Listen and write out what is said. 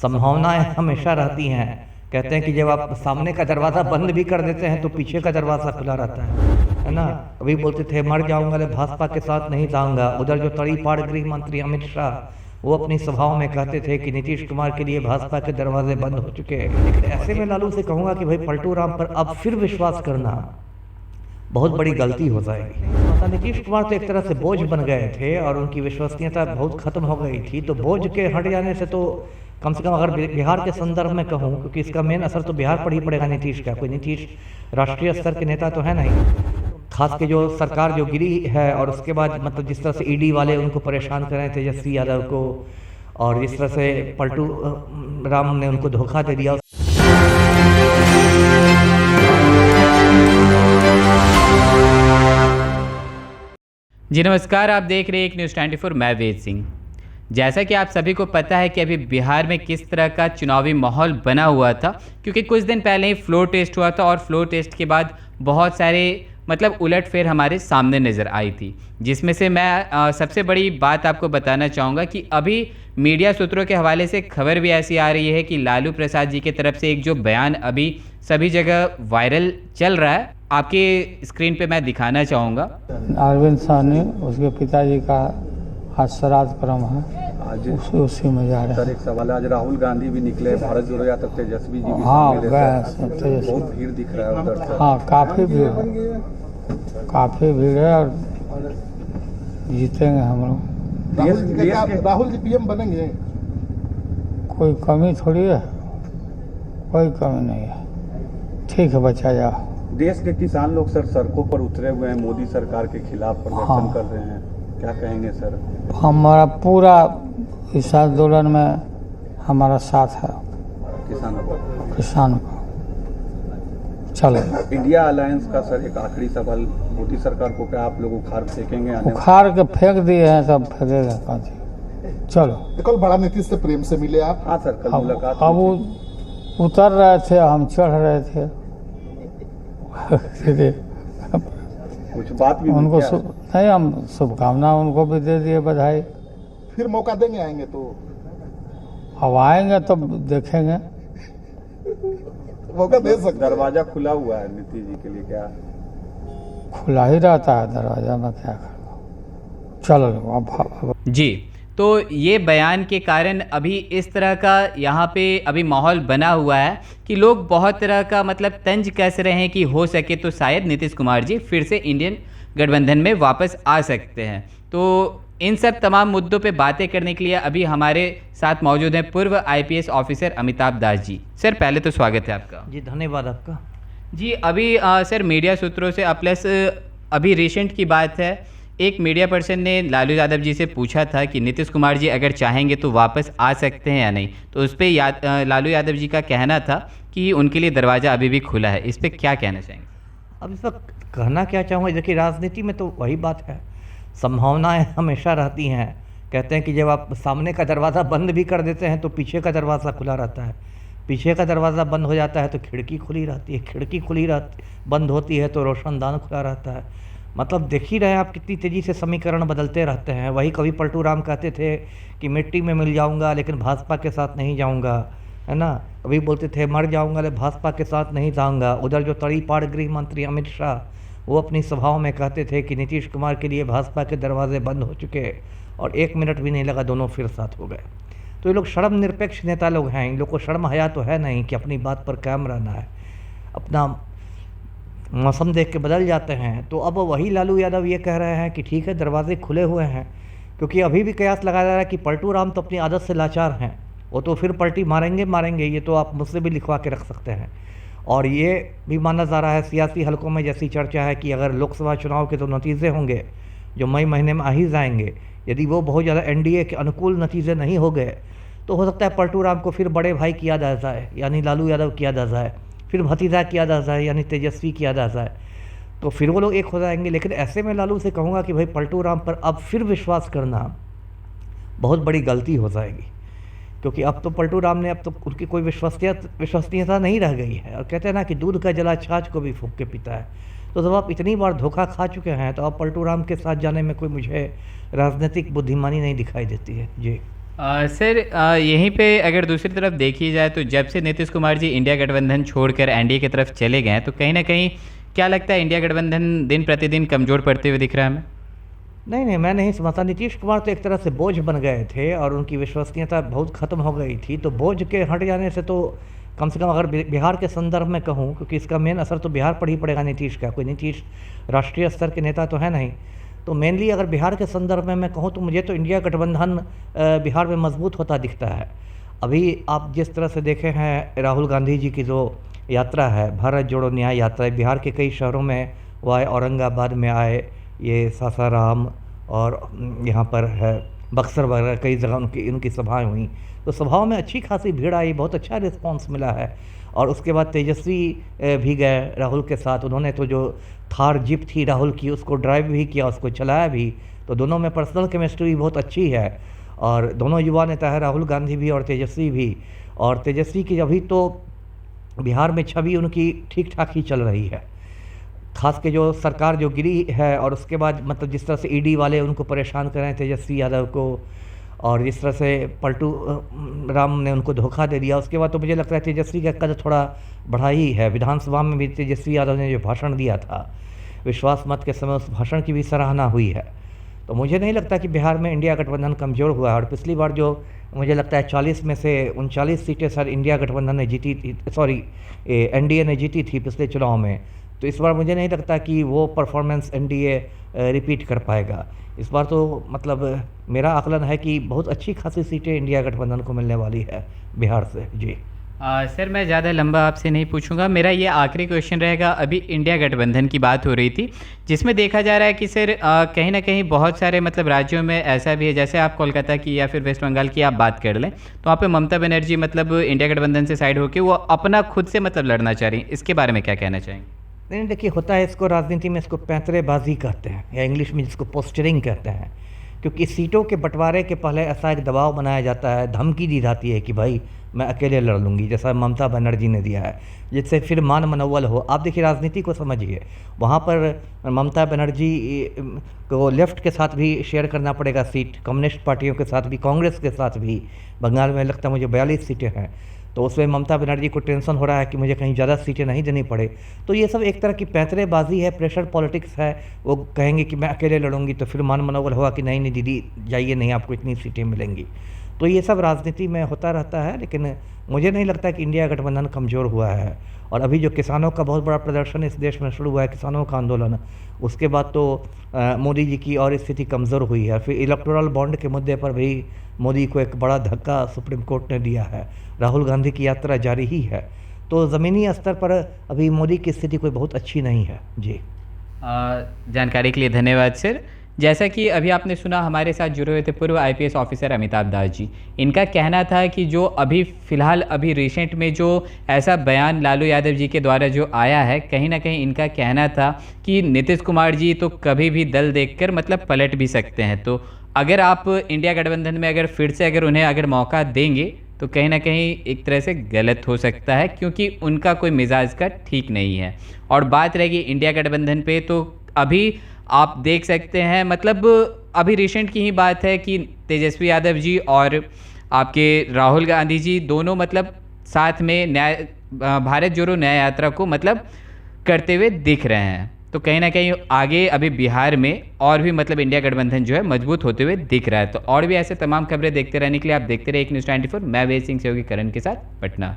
संभावनाएं हमेशा रहती हैं। कहते हैं कि जब आप सामने का दरवाज़ा बंद भी कर देते हैं तो पीछे का दरवाज़ा खुला रहता है ना। अभी बोलते थे मर जाऊंगा ले भाजपा के साथ नहीं जाऊंगा। उधर जो तड़ीपाड़ गृह मंत्री अमित शाह वो अपनी सभाओं में कहते थे कि नीतीश कुमार के लिए भाजपा के दरवाजे बंद हो चुके हैं। लेकिन ऐसे में लालू से कहूँगा कि भाई पलटू राम पर अब फिर विश्वास करना बहुत बड़ी गलती हो जाएगी। नीतीश कुमार तो एक तरह से बोझ बन गए थे और उनकी विश्वसनीयता बहुत खत्म हो गई थी। तो बोझ के हट जाने से तो कम से कम अगर बिहार के संदर्भ में कहूँ, क्योंकि इसका मेन असर तो बिहार पर ही पड़ेगा नीतीश का। कोई नीतीश राष्ट्रीय स्तर के नेता तो है नहीं, खास के जो सरकार जो गिरी है और उसके बाद मतलब जिस तरह से ईडी वाले उनको परेशान कर रहे थे तेजस्वी यादव को, और जिस तरह से पलटू राम ने उनको धोखा दे दिया। जी नमस्कार, आप देख रहे हैं एक न्यूज़ 24। मैं वेद सिंह। जैसा कि आप सभी को पता है कि अभी बिहार में किस तरह का चुनावी माहौल बना हुआ था, क्योंकि कुछ दिन पहले ही फ्लोर टेस्ट हुआ था और फ्लोर टेस्ट के बाद बहुत सारे मतलब उलटफेर हमारे सामने नज़र आई थी, जिसमें से मैं सबसे बड़ी बात आपको बताना चाहूँगा कि अभी मीडिया सूत्रों के हवाले से खबर भी ऐसी आ रही है कि लालू प्रसाद जी की तरफ से एक जो बयान अभी सभी जगह वायरल चल रहा है, आपके स्क्रीन पे मैं दिखाना चाहूँगा। अरविंद साहनी उसके पिताजी का आज श्राद्ध क्रम है, आज उसी में जा रहे सर हैं। एक सवाल है, आज राहुल गांधी भी निकले, भारत जोड़ो यात्रा तेजस्वी जी भी हाँ शामिल गए है सब सर। तेजस्वी। बहुत भीड़ दिख रहा है उधर से। हाँ काफ़ी भीड़ है, काफ़ी भीड़ है और जीतेंगे हम लोग। राहुल जी पीएम बनेंगे? कोई कमी थोड़ी है, कोई कमी नहीं है। ठीक है बच्चा जाओ। देश के किसान लोग सर सड़कों पर उतरे हुए हैं, मोदी सरकार के खिलाफ प्रदर्शन हाँ। कर रहे हैं, क्या कहेंगे सर? हमारा पूरा इस आंदोलन में हमारा साथ है किसानों को किसानों का। चलो इंडिया अलायंस का सर एक आखिरी सवाल, मोदी सरकार को क्या आप लोग उखाड़ फेंकेंगे आने वाले? उखाड़ के फेंक दिए हैं, तब फेंकेगा कौन। चलो कल बड़ा नीतीश से प्रेम से मिले आप? हाँ सर, कल मुलाकात अब हुई वो थी। उतर रहे थे, हम चढ़ रहे थे। सीधे कुछ बात भी हुई उनको क्या? नहीं, हम शुभकामना उनको भी दे दिए, बधाई। फिर मौका देंगे आएंगे तो? अब आएंगे तब देखेंगे। मौका दे सकते हैं। दरवाजा खुला हुआ है नीतीश जी के लिए, क्या? खुला ही रहता है दरवाजा में, क्या करना। चलो अब जी, तो ये बयान के कारण अभी इस तरह का यहाँ पे अभी माहौल बना हुआ है कि लोग बहुत तरह का मतलब तंज कस रहे हैं कि हो सके तो शायद नीतीश कुमार जी फिर से इंडियन गठबंधन में वापस आ सकते हैं। तो इन सब तमाम मुद्दों पे बातें करने के लिए अभी हमारे साथ मौजूद हैं पूर्व IPS officer Amitabh Das ji. Sir पहले तो स्वागत है आपका। जी धन्यवाद आपका। जी अभी सर मीडिया सूत्रों से प्लस अभी रिसेंट की बात है, एक मीडिया पर्सन ने लालू यादव जी से पूछा था कि नीतीश कुमार जी अगर चाहेंगे तो वापस आ सकते हैं या नहीं, तो उस पर लालू यादव जी का कहना था कि उनके लिए दरवाज़ा अभी भी खुला है। इस पर क्या कहना चाहेंगे? अब इस वक्त कहना क्या चाहूँगा, देखिए राजनीति में तो वही बात है, संभावनाएं हमेशा रहती हैं। कहते हैं कि जब आप सामने का दरवाज़ा बंद भी कर देते हैं तो पीछे का दरवाज़ा खुला रहता है, पीछे का दरवाज़ा बंद हो जाता है तो खिड़की खुली रहती है, खिड़की बंद होती है तो रोशनदान खुला रहता है। मतलब देख ही रहे हैं आप कितनी तेज़ी से समीकरण बदलते रहते हैं। वही कभी पलटू राम कहते थे कि मिट्टी में मिल जाऊंगा लेकिन भाजपा के साथ नहीं जाऊंगा, है ना। अभी बोलते थे मर जाऊंगा लेकिन भाजपा के साथ नहीं जाऊंगा। उधर जो तड़ीपाड़ गृह मंत्री अमित शाह वो अपनी सभाओं में कहते थे कि नीतीश कुमार के लिए भाजपा के दरवाजे बंद हो चुके हैं, और 1 मिनट भी नहीं लगा दोनों फिर साथ हो गए। तो ये लोग शर्म निरपेक्ष नेता लोग हैं, इन लोग को शर्म हया तो है नहीं कि अपनी बात पर कायम रहना है, अपना मौसम देख के बदल जाते हैं। तो अब वही लालू यादव ये कह रहे हैं कि ठीक है दरवाजे खुले हुए हैं, क्योंकि अभी भी कयास लगाया जा रहा है कि पलटू राम तो अपनी आदत से लाचार हैं, वो तो फिर पलटी मारेंगे, ये तो आप मुझसे भी लिखवा के रख सकते हैं। और ये भी माना जा रहा है सियासी हलकों में जैसी चर्चा है कि अगर लोकसभा चुनाव के तो नतीजे होंगे जो मई महीने में आ ही जाएंगे, यदि वो बहुत ज़्यादा NDA के अनुकूल नतीजे नहीं हो गए तो हो सकता है पलटू राम को फिर बड़े भाई किया जा जाए, यानी लालू यादव किया जा जाए, फिर भतीजा किया जा जाए यानी तेजस्वी किया जा जाए, तो फिर वो लोग एक हो जाएंगे। लेकिन ऐसे में लालू से कहूँगा कि भाई पलटू राम पर अब फिर विश्वास करना बहुत बड़ी गलती हो जाएगी, क्योंकि अब तो पलटू राम ने अब तो उनकी कोई विश्वसनीयता नहीं रह गई है। और कहते हैं ना कि दूध का जला छाछ को भी फूंक के पीता है। तो जब आप इतनी बार धोखा खा चुके हैं तो अब पलटू राम के साथ जाने में कोई मुझे राजनीतिक बुद्धिमानी नहीं दिखाई देती है। जी सर यहीं पे अगर दूसरी तरफ देखी जाए तो जब से नीतीश कुमार जी इंडिया गठबंधन छोड़कर एनडीए की तरफ चले गए हैं तो कहीं ना कहीं क्या लगता है इंडिया गठबंधन दिन प्रतिदिन कमज़ोर पड़ते हुए दिख रहा है हमें? नहीं, मैं नहीं समझता। नीतीश कुमार तो एक तरह से बोझ बन गए थे और उनकी विश्वसनीयता बहुत ख़त्म हो गई थी। तो बोझ के हट जाने से तो कम से कम अगर बिहार के संदर्भ में कहूँ, क्योंकि इसका मेन असर तो बिहार पर ही पड़ेगा नीतीश का। कोई नीतीश राष्ट्रीय स्तर के नेता तो है नहीं। तो मेनली अगर बिहार के संदर्भ में मैं कहूँ तो मुझे तो इंडिया गठबंधन बिहार में मजबूत होता दिखता है। अभी आप जिस तरह से देखे हैं राहुल गांधी जी की जो यात्रा है, भारत जोड़ो न्याय यात्रा, बिहार के कई शहरों में वो आए, औरंगाबाद में आए, ये सासाराम और यहाँ पर है बक्सर वगैरह कई जगह उनकी सभाएं हुई। तो सभाओं में अच्छी खासी भीड़ आई, बहुत अच्छा रिस्पांस मिला है। और उसके बाद तेजस्वी भी गए राहुल के साथ। उन्होंने तो जो थार जीप थी राहुल की उसको ड्राइव भी किया, उसको चलाया भी। तो दोनों में पर्सनल केमिस्ट्री बहुत अच्छी है और दोनों युवा नेता है, राहुल गांधी भी और तेजस्वी भी। और तेजस्वी की अभी तो बिहार में छवि उनकी ठीक ठाक ही चल रही है। खास के जो सरकार जो गिरी है और उसके बाद मतलब जिस तरह से ईडी वाले उनको परेशान कर रहे हैं तेजस्वी यादव को, और जिस तरह से पलटू राम ने उनको धोखा दे दिया, उसके बाद तो मुझे लगता है तेजस्वी का कद थोड़ा बढ़ा ही है। विधानसभा में भी तेजस्वी यादव ने जो भाषण दिया था विश्वास मत के समय, उस भाषण की भी सराहना हुई है। तो मुझे नहीं लगता कि बिहार में इंडिया गठबंधन कमज़ोर हुआ है। और पिछली बार जो मुझे लगता है 40 में से 39 सीटें सर इंडिया गठबंधन ने जीती थी, सॉरी एनडीए ने जीती थी पिछले चुनाव में। तो इस बार मुझे नहीं लगता कि वो परफॉर्मेंस एनडीए रिपीट कर पाएगा। इस बार तो मतलब मेरा आकलन है कि बहुत अच्छी खासी सीटें इंडिया गठबंधन को मिलने वाली है बिहार से। जी सर मैं ज़्यादा लंबा आपसे नहीं पूछूंगा, मेरा ये आखिरी क्वेश्चन रहेगा। अभी इंडिया गठबंधन की बात हो रही थी जिसमें देखा जा रहा है कि सर कहीं ना कहीं बहुत सारे मतलब राज्यों में ऐसा भी है, जैसे आप कोलकाता की या फिर वेस्ट बंगाल की आप बात कर लें तो वहाँ पे ममता बनर्जी मतलब इंडिया गठबंधन से साइड होकर वो अपना खुद से मतलब लड़ना चाह रही हैं। इसके बारे में क्या कहना चाहेंगे? नहीं, देखिए होता है, इसको राजनीति में इसको पैंतरेबाजी कहते हैं या इंग्लिश में जिसको पोस्टरिंग कहते हैं। क्योंकि सीटों के बंटवारे के पहले ऐसा एक दबाव बनाया जाता है, धमकी दी जाती है कि भाई मैं अकेले लड़ लूँगी, जैसा ममता बनर्जी ने दिया है, जिससे फिर मान मनोवल हो। आप देखिए राजनीति को समझिए, वहाँ पर ममता बनर्जी को लेफ्ट के साथ भी शेयर करना पड़ेगा सीट, कम्युनिस्ट पार्टियों के साथ भी, कांग्रेस के साथ भी। बंगाल में लगता है मुझे 42 सीटें हैं, तो उसमें ममता बनर्जी को टेंशन हो रहा है कि मुझे कहीं ज़्यादा सीटें नहीं देनी पड़े। तो ये सब एक तरह की पैंतरेबाजी है, प्रेशर पॉलिटिक्स है। वो कहेंगे कि मैं अकेले लड़ूंगी तो फिर मान मनोबल होगा कि नहीं नहीं दीदी जाइए, नहीं आपको इतनी सीटें मिलेंगी। तो ये सब राजनीति में होता रहता है। लेकिन मुझे नहीं लगता कि इंडिया गठबंधन कमज़ोर हुआ है। और अभी जो किसानों का बहुत बड़ा प्रदर्शन इस देश में शुरू हुआ है, किसानों का आंदोलन, उसके बाद तो मोदी जी की और स्थिति कमज़ोर हुई है। फिर इलेक्टोरल बॉन्ड के मुद्दे पर भी मोदी को एक बड़ा धक्का सुप्रीम कोर्ट ने दिया है। राहुल गांधी की यात्रा जारी ही है। तो ज़मीनी स्तर पर अभी मोदी की स्थिति कोई बहुत अच्छी नहीं है। जी जानकारी के लिए धन्यवाद सर। जैसा कि अभी आपने सुना, हमारे साथ जुड़े हुए थे पूर्व आईपीएस ऑफिसर अमिताभ दास जी। इनका कहना था कि जो अभी फ़िलहाल अभी रिसेंट में जो ऐसा बयान लालू यादव जी के द्वारा जो आया है, कहीं ना कहीं इनका कहना था कि नीतीश कुमार जी तो कभी भी दल देखकर मतलब पलट भी सकते हैं। तो अगर आप इंडिया गठबंधन में अगर फिर से अगर उन्हें अगर मौका देंगे तो कहीं ना कहीं एक तरह से गलत हो सकता है, क्योंकि उनका कोई मिजाज का ठीक नहीं है। और बात रहेगी इंडिया गठबंधन पे, तो अभी आप देख सकते हैं मतलब अभी रिसेंट की ही बात है कि तेजस्वी यादव जी और आपके राहुल गांधी जी दोनों मतलब साथ में भारत जोड़ो न्याय यात्रा को मतलब करते हुए दिख रहे हैं। तो कहीं ना कहीं आगे अभी बिहार में और भी मतलब इंडिया गठबंधन जो है मजबूत होते हुए दिख रहा है। तो और भी ऐसे तमाम खबरें देखते रहने के लिए आप देखते रहिए एक न्यूज़ 24। मैं वेद सिंह सहयोगी करण के साथ पटना।